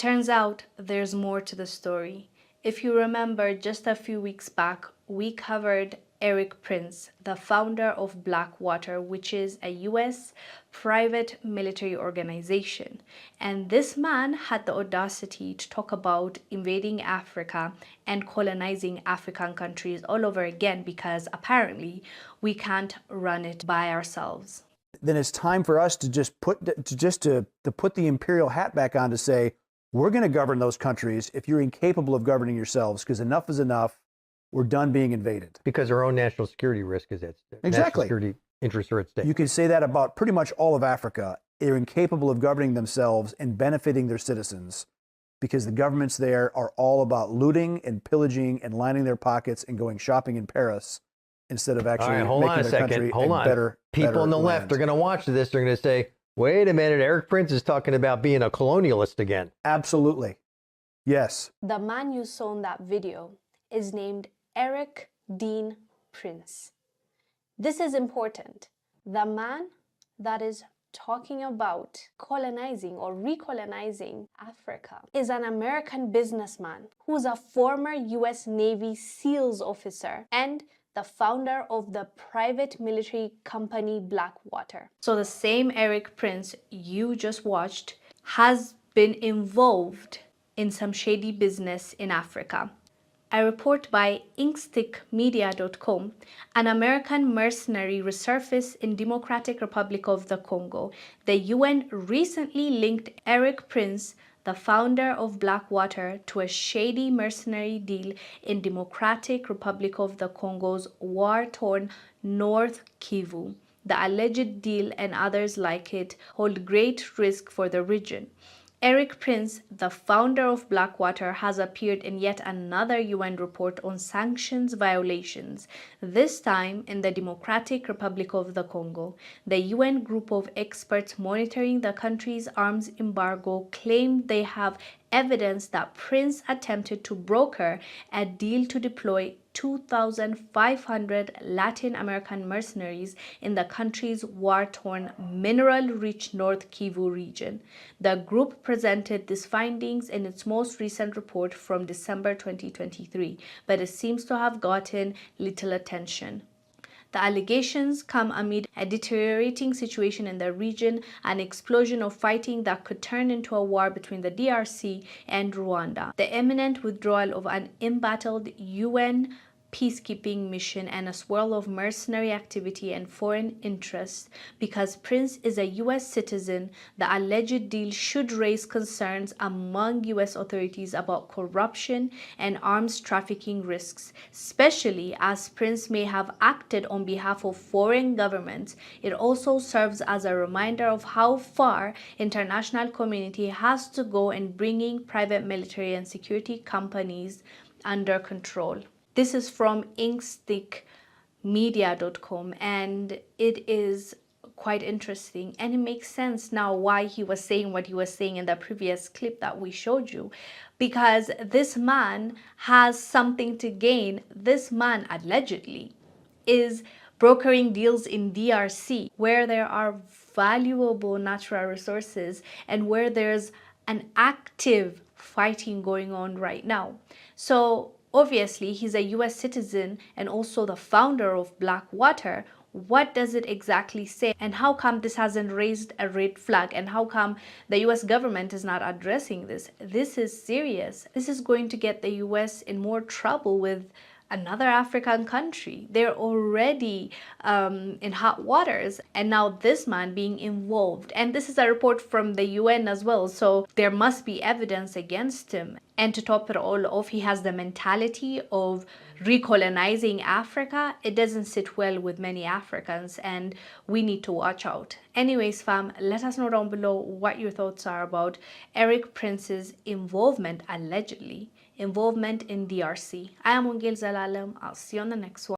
turns out there's more to the story. If you remember, just a few weeks back, we covered Erik Prince, the founder of Blackwater, which is a US private military organization. And this man had the audacity to talk about invading Africa and colonizing African countries all over again, because apparently we can't run it by ourselves. Then it's time for us to just put the imperial hat back on to say, we're going to govern those countries if you're incapable of governing yourselves, because enough is enough. We're done being invaded. Because our own national security risk is at stake. Exactly. National security interests are at stake. You can say that about pretty much all of Africa. They're incapable of governing themselves and benefiting their citizens, because the governments there are all about looting and pillaging and lining their pockets and going shopping in Paris instead of actually making their country a better People on the left are going to watch this. They're going to say, wait a minute, Erik Prince is talking about being a colonialist again. Absolutely. Yes. The man you saw in that video is named Erik Dean Prince. This is important. The man that is talking about colonizing or recolonizing Africa is an American businessman who's a former US Navy SEALs officer and the founder of the private military company Blackwater. So the same Erik Prince you just watched has been involved in some shady business in Africa. A report by inkstickmedia.com, an American mercenary resurfaced in Democratic Republic of the Congo. The UN recently linked Erik Prince, the founder of Blackwater, to a shady mercenary deal in Democratic Republic of the Congo's war-torn North Kivu. The alleged deal and others like it hold great risk for the region. Erik Prince, the founder of Blackwater, has appeared in yet another UN report on sanctions violations, this time in the Democratic Republic of the Congo. The UN group of experts monitoring the country's arms embargo claimed they have evidence that Prince attempted to broker a deal to deploy 2,500 Latin American mercenaries in the country's war-torn, mineral-rich North Kivu region. The group presented these findings in its most recent report from December 2023, but it seems to have gotten little attention. The allegations come amid a deteriorating situation in the region, an explosion of fighting that could turn into a war between the DRC and Rwanda, the imminent withdrawal of an embattled UN peacekeeping mission, and a swirl of mercenary activity and foreign interests. Because Prince is a US citizen, the alleged deal should raise concerns among US authorities about corruption and arms trafficking risks, especially as Prince may have acted on behalf of foreign governments. It also serves as a reminder of how far international community has to go in bringing private military and security companies under control. This is from inkstickmedia.com, and it is quite interesting, and it makes sense now why he was saying what he was saying in the previous clip that we showed you, because this man has something to gain. This man allegedly is brokering deals in DRC, where there are valuable natural resources and where there's an active fighting going on right now. So obviously, he's a US citizen and also the founder of Blackwater. What does it exactly say? And how come this hasn't raised a red flag? And how come the US government is not addressing this? This is serious. This is going to get the US in more trouble with another African country. They're already in hot waters, and now this man being involved. And this is a report from the UN as well, so there must be evidence against him. And to top it all off, he has the mentality of recolonizing Africa. It doesn't sit well with many Africans, and we need to watch out. Anyways, fam, let us know down below what your thoughts are about Erik Prince's allegedly involvement in DRC. I am Wongel Zelalem. I'll see you on the next one.